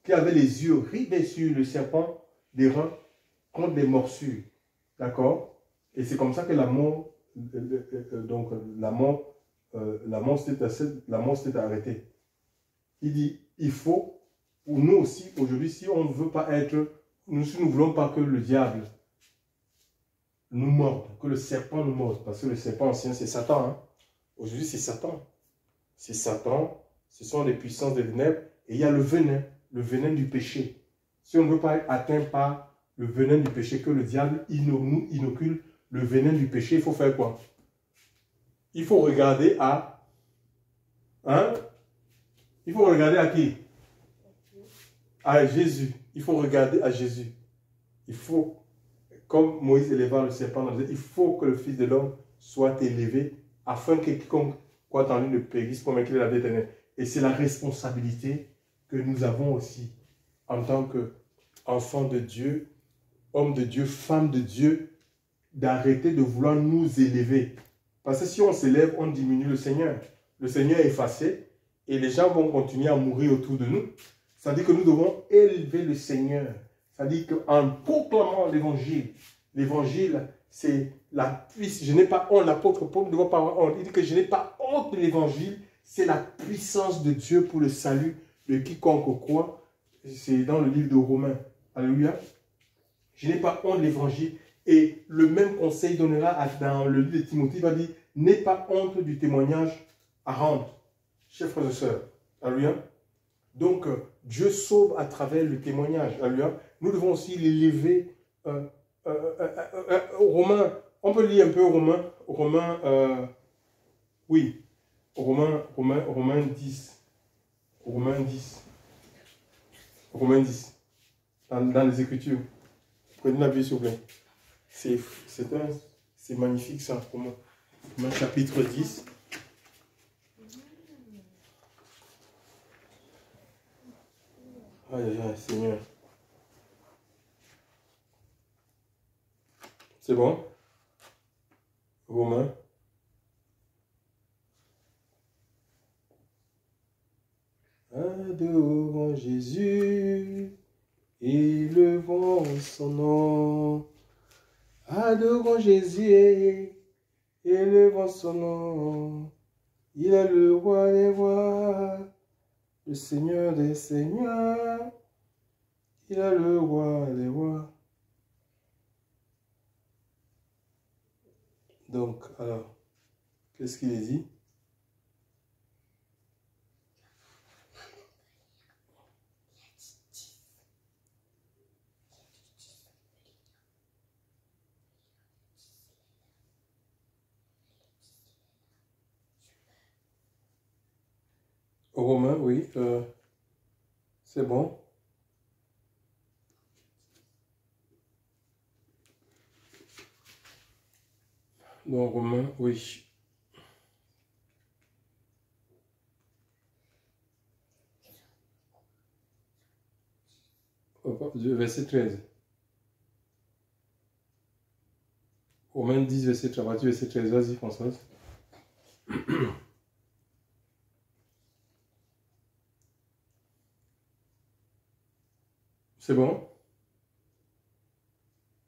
qui avaient les yeux rivés sur le serpent d'airain contre des morsures. D'accord? Et c'est comme ça que la mort s'est arrêtée. Il dit, il faut, pour nous aussi, aujourd'hui, si on ne veut pas être, si nous ne voulons pas que le diable nous morde, que le serpent nous morde, parce que le serpent ancien, c'est Satan. Hein? Aujourd'hui, c'est Satan. C'est Satan, ce sont les puissances des ténèbres, et il y a le venin du péché. Si on ne veut pas être atteint par le venin du péché, que le diable nous inocule le venin du péché, il faut faire quoi? Il faut regarder à... Hein? Il faut regarder à qui? À Jésus. Il faut regarder à Jésus. Il faut, comme Moïse éleva le serpent, il faut que le Fils de l'homme soit élevé afin que quiconque croit en lui ne périsse pour qu'il ait la vie éternelle. Et c'est la responsabilité que nous avons aussi en tant qu'enfants de Dieu, hommes de Dieu, femmes de Dieu, d'arrêter de vouloir nous élever. Parce que si on s'élève, on diminue le Seigneur. Le Seigneur est effacé et les gens vont continuer à mourir autour de nous. Ça dit que nous devons élever le Seigneur. Ça dit qu'en proclamant l'évangile, c'est la puissance. Je n'ai pas honte, l'apôtre Paul ne doit pas avoir honte. Il dit que je n'ai pas honte de l'évangile, c'est la puissance de Dieu pour le salut de quiconque croit. C'est dans le livre de Romains. Alléluia. Je n'ai pas honte de l'évangile. Et le même conseil donnera dans le livre de Timothée, il va dire, n'aie pas honte du témoignage à rendre. Chers frères et sœurs, alléluia. Donc, Dieu sauve à travers le témoignage, alléluia. Nous devons aussi l'élever. Romains, on peut lire un peu Romains, oui, Romains 10, dans les Écritures. Prenez la Bible, s'il vous plaît. C'est magnifique ça, Romains chapitre 10. Aïe, aïe, aïe, Seigneur. C'est bon? Romains. Adorons Jésus, élevons son nom. Adorons Jésus, élevons son nom. Il est le roi des rois, le Seigneur des seigneurs. Il est le roi des rois. Donc, alors, qu'est-ce qu'il est dit? Romains, oui. C'est bon. Donc, Romains, oui. Verset 13. Romains 10, verset 13. Verset 13. Vas-y, Françoise. C'est bon?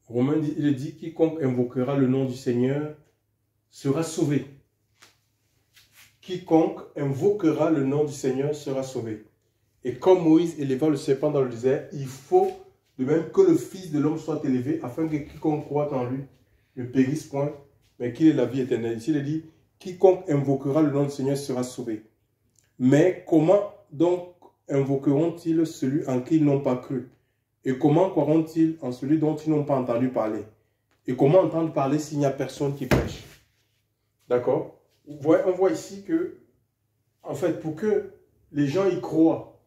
Romains, il dit, quiconque invoquera le nom du Seigneur sera sauvé. Quiconque invoquera le nom du Seigneur sera sauvé. Et comme Moïse éleva le serpent dans le désert, il faut de même que le Fils de l'homme soit élevé, afin que quiconque croit en lui ne périsse point, mais qu'il ait la vie éternelle. Ici, il dit, quiconque invoquera le nom du Seigneur sera sauvé. Mais comment donc invoqueront-ils celui en qui ils n'ont pas cru? Et comment croiront-ils en celui dont ils n'ont pas entendu parler? Et comment entendre parler s'il n'y a personne qui prêche? D'accord? On voit ici que, en fait, pour que les gens y croient,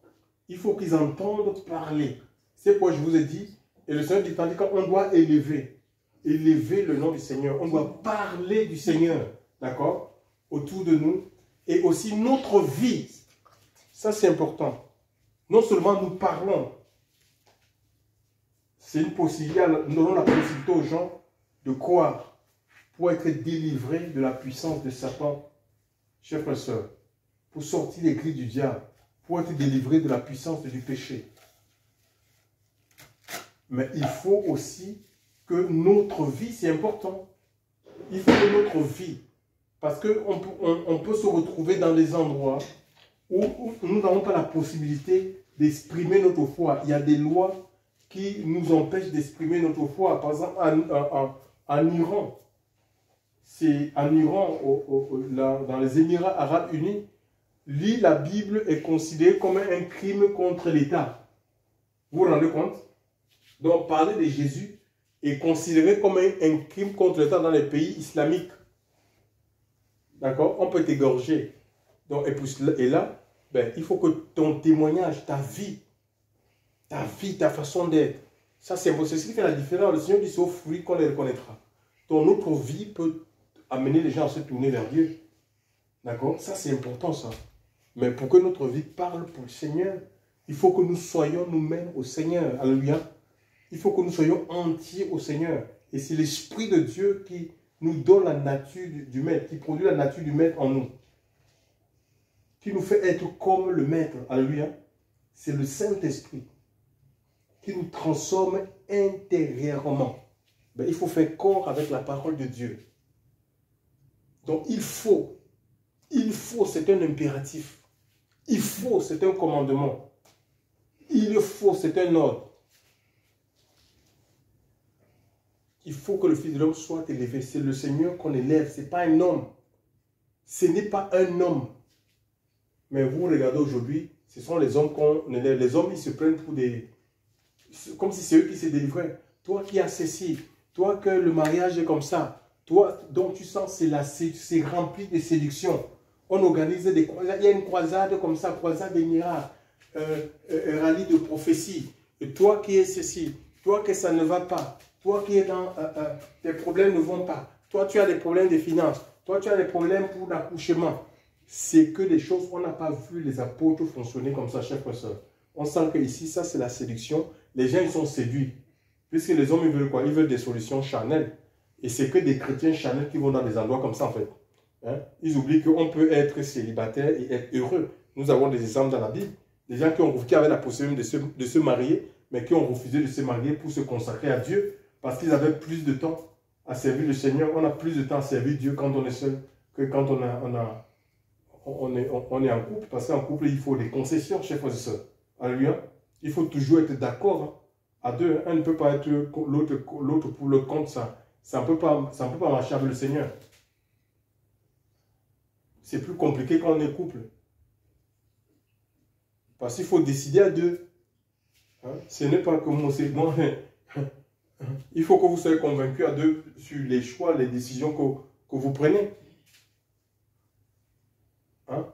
il faut qu'ils entendent parler. C'est pourquoi je vous ai dit, et le Seigneur dit, tandis qu'on doit élever le nom du Seigneur. On doit parler du Seigneur, d'accord, autour de nous. Et aussi notre vie, ça c'est important. Non seulement nous parlons, c'est une possibilité, nous donnons la possibilité aux gens de croire pour être délivrés de la puissance de Satan, chers frères et sœurs, pour sortir des griffes du diable, pour être délivrés de la puissance du péché. Mais il faut aussi que notre vie, c'est important. Il faut que notre vie, parce qu'on peut se retrouver dans des endroits où nous n'avons pas la possibilité d'exprimer notre foi. Il y a des lois qui nous empêchent d'exprimer notre foi. Par exemple, en Iran, dans les Émirats arabes unis, lire la Bible est considéré comme un crime contre l'État. Vous vous rendez compte? Donc, parler de Jésus est considéré comme un crime contre l'État dans les pays islamiques. D'accord? On peut t'égorger. Donc, et là, ben, il faut que ton témoignage, ta vie, ta façon d'être, ça c'est ce qui fait la différence. Le Seigneur dit, c'est au fruit qu'on les reconnaîtra. Donc, notre vie peut amener les gens à se tourner vers Dieu. D'accord? Ça, c'est important, ça. Mais pour que notre vie parle pour le Seigneur, il faut que nous soyons nous-mêmes au Seigneur. Alléluia. Il faut que nous soyons entiers au Seigneur. Et c'est l'Esprit de Dieu qui nous donne la nature du Maître, qui produit la nature du Maître en nous. Qui nous fait être comme le Maître. Alléluia. C'est le Saint-Esprit qui nous transforme intérieurement. Ben, il faut faire corps avec la parole de Dieu. Donc il faut, c'est un impératif. Il faut, c'est un commandement. Il faut, c'est un ordre. Il faut que le Fils de l'homme soit élevé. C'est le Seigneur qu'on élève. Ce n'est pas un homme. Ce n'est pas un homme. Mais vous regardez aujourd'hui, ce sont les hommes qu'on élève. Les hommes, ils se prennent pour des... Comme si c'est eux qui se délivraient. Toi qui as ceci, toi que le mariage est comme ça, toi, donc tu sens c'est rempli de séduction. On organise des croisades. Il y a une croisade comme ça, croisade des miracles, rallye de prophétie. Et toi qui es ceci, toi que ça ne va pas, toi qui es dans... tes problèmes ne vont pas. Toi, tu as des problèmes de finances. Toi, tu as des problèmes pour l'accouchement. C'est que des choses, on n'a pas vu les apôtres fonctionner comme ça, chers frères et sœurs. On sent que ici, ça c'est la séduction. Les gens, ils sont séduits. Puisque les hommes, ils veulent quoi? Ils veulent des solutions charnelles. Et c'est que des chrétiens charnels qui vont dans des endroits comme ça, en fait. Hein? Ils oublient qu'on peut être célibataire et être heureux. Nous avons des exemples dans la Bible. Des gens qui avaient la possibilité de se marier, mais qui ont refusé de se marier pour se consacrer à Dieu, parce qu'ils avaient plus de temps à servir le Seigneur. On a plus de temps à servir Dieu quand on est seul que quand on est en couple. Parce qu'en couple, il faut des concessions, chers frères et sœurs. Alléluia. Il faut toujours être d'accord. Hein. À deux, un ne peut pas être l'autre pour le compte. Ça ne peut pas marcher avec le Seigneur. C'est plus compliqué quand on est couple. Parce qu'il faut décider à deux. Hein? Ce n'est pas que moi, c'est moi. Il faut que vous soyez convaincus à deux sur les choix, les décisions que vous prenez. Hein?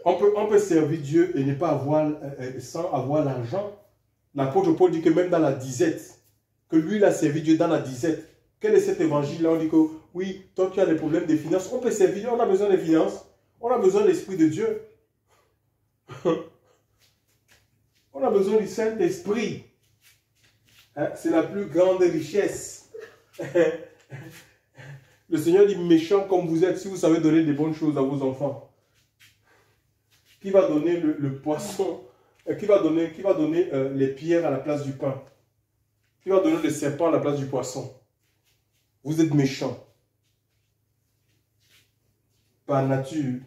On peut servir Dieu et ne pas avoir, sans avoir l'argent. L'apôtre Paul dit que même dans la disette, que lui, il a servi Dieu dans la disette. Quel est cet évangile-là? On dit que oui, toi tu as des problèmes de finances, on peut servir, on a besoin des finances, on a besoin de l'Esprit de Dieu. On a besoin du Saint-Esprit. Hein? C'est la plus grande richesse. Le Seigneur dit, méchant comme vous êtes, si vous savez donner des bonnes choses à vos enfants, qui va donner le poisson, qui va donner les pierres à la place du pain, qui va donner le serpent à la place du poisson. Vous êtes méchant. Par nature,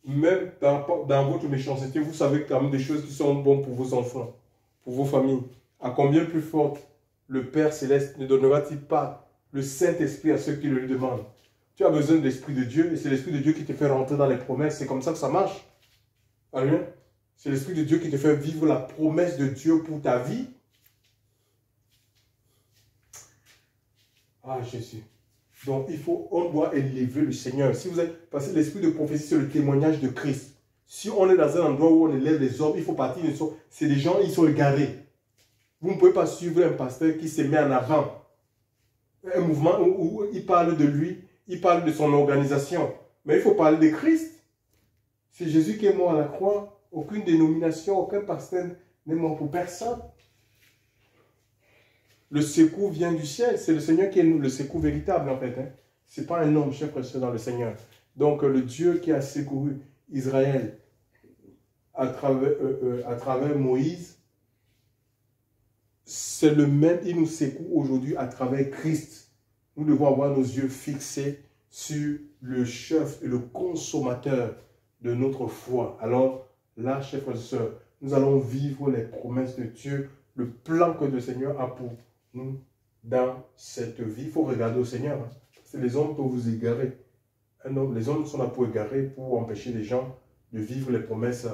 même dans votre méchanceté, vous savez quand même des choses qui sont bonnes pour vos enfants, pour vos familles. À combien plus forte le Père Céleste ne donnera-t-il pas le Saint-Esprit à ceux qui le lui demandent? Tu as besoin de l'Esprit de Dieu et c'est l'Esprit de Dieu qui te fait rentrer dans les promesses. C'est comme ça que ça marche. Amen. C'est l'Esprit de Dieu qui te fait vivre la promesse de Dieu pour ta vie. Ah, Jésus. Donc, on doit élever le Seigneur. Si vous êtes, parce que l'esprit de prophétie, c'est le témoignage de Christ. Si on est dans un endroit où on élève les hommes, il faut partir de ça. C'est des gens, ils sont égarés. Vous ne pouvez pas suivre un pasteur qui se met en avant. Un mouvement où il parle de lui, il parle de son organisation. Mais il faut parler de Christ. C'est Jésus qui est mort à la croix. Aucune dénomination, aucun pasteur n'est mort pour personne. Le secours vient du ciel. C'est le Seigneur qui est le secours véritable, en fait. Hein. Ce n'est pas un homme, chers frères et sœurs, dans le Seigneur. Donc, le Dieu qui a secouru Israël à travers Moïse, c'est le même, il nous secoue aujourd'hui à travers Christ. Nous devons avoir nos yeux fixés sur le chef et le consommateur de notre foi. Alors, là, chers frères et sœurs, nous allons vivre les promesses de Dieu, le plan que le Seigneur a pour nous dans cette vie. Il faut regarder au Seigneur. Hein. C'est les hommes peuvent vous égarer. Les hommes sont là pour égarer, pour empêcher les gens de vivre les promesses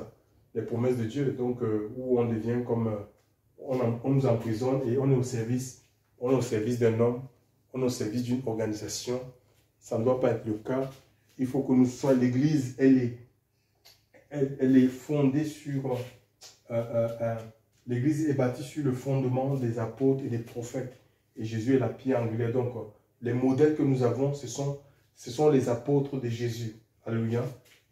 de Dieu. Donc, où on devient comme... on nous emprisonne et on est au service d'un homme, on est au service d'une organisation. Ça ne doit pas être le cas. Il faut que nous soyons... L'Église, elle est fondée sur... L'Église est bâtie sur le fondement des apôtres et des prophètes. Et Jésus est la pierre angulaire. Donc, les modèles que nous avons, ce sont les apôtres de Jésus. Alléluia.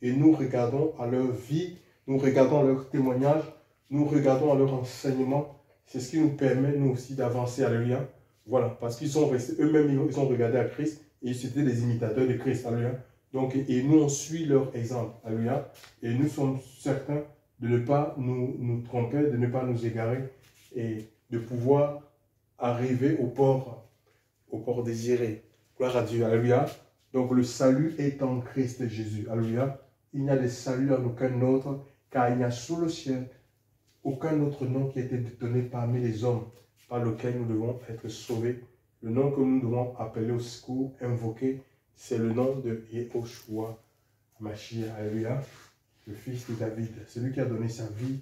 Et nous regardons à leur vie, nous regardons à leur témoignage, nous regardons à leur enseignement. C'est ce qui nous permet, nous aussi, d'avancer. Alléluia. Voilà. Parce qu'ils sont restés, eux-mêmes, ils ont regardé à Christ et ils étaient des imitateurs de Christ. Alléluia. Donc, et nous, on suit leur exemple. Alléluia. Et nous sommes certains de ne pas nous tromper, de ne pas nous égarer et de pouvoir arriver au port désiré. Gloire à Dieu. Alléluia. Donc le salut est en Christ Jésus. Alléluia. Il n'y a de salut en aucun autre, car il n'y a sous le ciel aucun autre nom qui a été donné parmi les hommes par lequel nous devons être sauvés. Le nom que nous devons appeler au secours, invoquer, c'est le nom de Yehoshua Mashiach. Alléluia. Le fils de David, celui qui a donné sa vie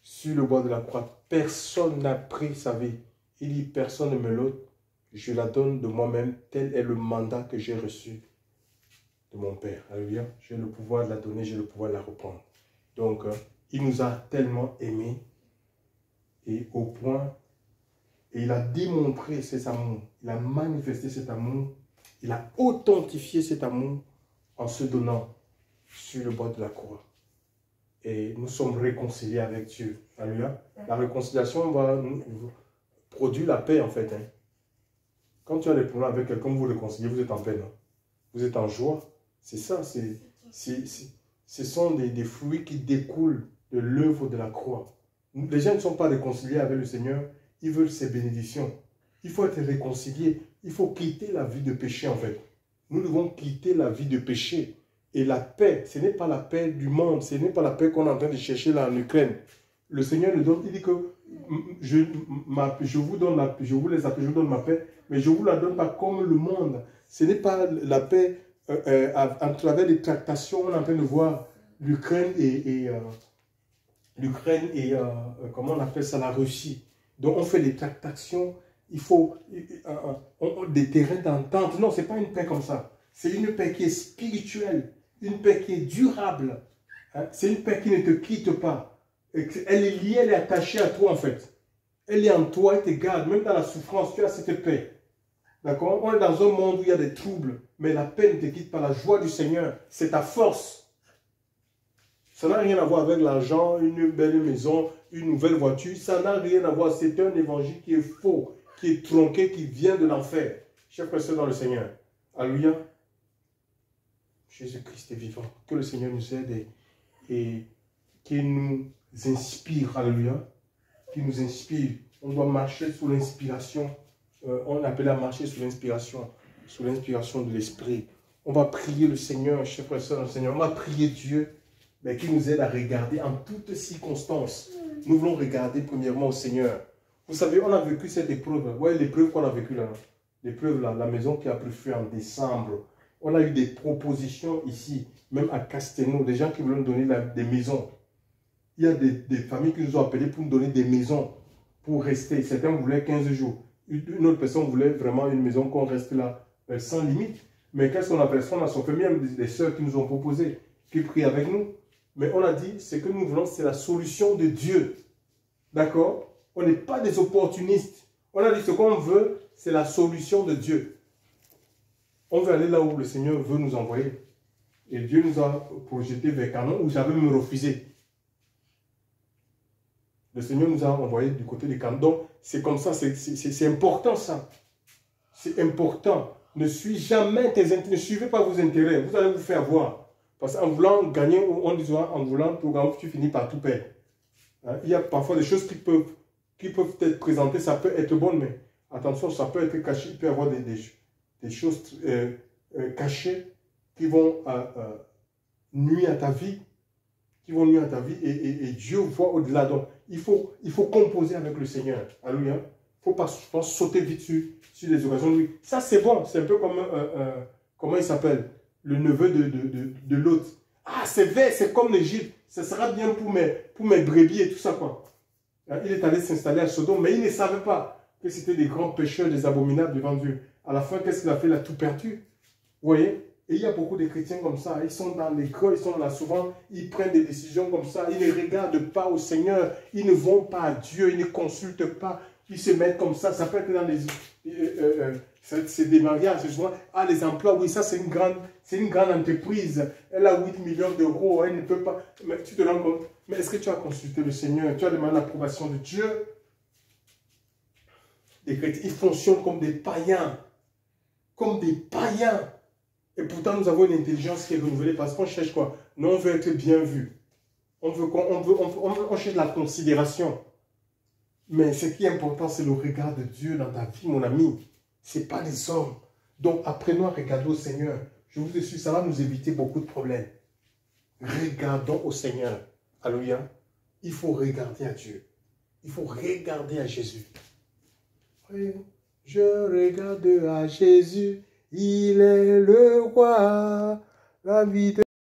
sur le bois de la croix. Personne n'a pris sa vie. Il dit, personne ne me l'ôte, je la donne de moi-même. Tel est le mandat que j'ai reçu de mon Père. Alléluia. J'ai le pouvoir de la donner, j'ai le pouvoir de la reprendre. Donc, il nous a tellement aimés et au point, et il a démontré cet amour, il a manifesté cet amour, il a authentifié cet amour en se donnant sur le bois de la croix. Et nous sommes réconciliés avec Dieu. Alléluia. La réconciliation va nous produire la paix en fait. Hein. Quand tu as des problèmes avec quelqu'un, vous vous réconciliez, vous êtes en paix. Non? Vous êtes en joie. C'est ça. Ce sont des fruits qui découlent de l'œuvre de la croix. Les gens ne sont pas réconciliés avec le Seigneur. Ils veulent ses bénédictions. Il faut être réconcilié. Il faut quitter la vie de péché en fait. Nous devons quitter la vie de péché. Et la paix, ce n'est pas la paix du monde, ce n'est pas la paix qu'on est en train de chercher là en Ukraine. Le Seigneur nous donne, il dit que je vous donne ma paix, mais je ne vous la donne pas comme le monde. Ce n'est pas la paix à travers les tractations. On est en train de voir l'Ukraine et comment on appelle ça, la Russie. Donc on fait des tractations, il faut des terrains d'entente. Non, ce n'est pas une paix comme ça. C'est une paix qui est spirituelle. Une paix qui est durable. Hein? C'est une paix qui ne te quitte pas. Elle est liée, elle est attachée à toi en fait. Elle est en toi, elle te garde. Même dans la souffrance, tu as cette paix. D'accord? On est dans un monde où il y a des troubles, mais la paix ne te quitte pas. La joie du Seigneur, c'est ta force. Ça n'a rien à voir avec l'argent, une belle maison, une nouvelle voiture. Ça n'a rien à voir. C'est un évangile qui est faux, qui est tronqué, qui vient de l'enfer. Chers frères et sœurs dans le Seigneur. Alléluia. Jésus-Christ est vivant. Que le Seigneur nous aide et qu'il nous inspire. Alléluia. Qu'il nous inspire. On doit marcher sous l'inspiration. On appelle à marcher sous l'inspiration de l'Esprit. On va prier le Seigneur, chers frères et sœurs dans le Seigneur. On va prier Dieu, mais qui nous aide à regarder en toutes circonstances. Nous voulons regarder premièrement au Seigneur. Vous savez, on a vécu cette épreuve. Vous voyez l'épreuve qu'on a vécue là. L'épreuve là, la maison qui a pris feu en décembre. On a eu des propositions ici, même à Castelnau, des gens qui voulaient nous donner des maisons. Il y a des familles qui nous ont appelés pour nous donner des maisons, pour rester. Certains voulaient 15 jours. Une autre personne voulait vraiment une maison qu'on reste là, sans limite. Mais qu'est-ce qu'on a fait? On a fait même des sœurs qui nous ont proposé, qui prient avec nous. Mais on a dit, ce que nous voulons, c'est la solution de Dieu. D'accord? On n'est pas des opportunistes. On a dit, ce qu'on veut, c'est la solution de Dieu. On veut aller là où le Seigneur veut nous envoyer. Et Dieu nous a projeté vers Canon, où j'avais même refusé. Le Seigneur nous a envoyé du côté de Canon. Donc, c'est comme ça, c'est important ça. C'est important. Ne suivez jamais tes intérêts, ne suivez pas vos intérêts. Vous allez vous faire voir. Parce qu'en voulant gagner, on dit en voulant programmer, tu finis par tout perdre. Hein? Il y a parfois des choses qui peuvent être présentées, ça peut être bon, mais attention, ça peut être caché. Il peut y avoir des choses cachées qui vont nuire à ta vie. Et Dieu voit au-delà. Donc, il faut composer avec le Seigneur. Alléluia. Il ne faut pas sauter vite sur les occasions de lui. Ça, c'est bon. C'est un peu comme, comment il s'appelle? Le neveu de l'autre. Ah, c'est vert, c'est comme l'Égypte. Ça sera bien pour mes brebis et tout ça, quoi. Il est allé s'installer à Sodome, mais il ne savait pas que c'était des grands pécheurs, des abominables devant Dieu. À la fin, qu'est-ce qu'il a fait? Il a tout perdu. Vous voyez? Et il y a beaucoup de chrétiens comme ça. Ils sont dans les creux, ils sont là souvent, ils prennent des décisions comme ça. Ils ne regardent pas au Seigneur. Ils ne vont pas à Dieu. Ils ne consultent pas. Ils se mettent comme ça. Ça peut être dans les... c'est des mariages. Souvent, ah, les emplois, oui, ça c'est une grande entreprise. Elle a 8 millions d'euros. Elle ne peut pas... Mais tu te rends compte. Mais est-ce que tu as consulté le Seigneur? Tu as demandé l'approbation de Dieu? Les chrétiens, ils fonctionnent comme des païens. Comme des païens. Et pourtant, nous avons une intelligence qui est renouvelée parce qu'on cherche quoi? Nous, on veut être bien vu. On cherche la considération. Mais ce qui est important, c'est le regard de Dieu dans ta vie, mon ami. Ce n'est pas les hommes. Donc, apprenons à regarder au Seigneur. Je vous assure, ça va nous éviter beaucoup de problèmes. Regardons au Seigneur. Alléluia. Il faut regarder à Dieu. Il faut regarder à Jésus. Je regarde à Jésus. Il est le roi, la vie de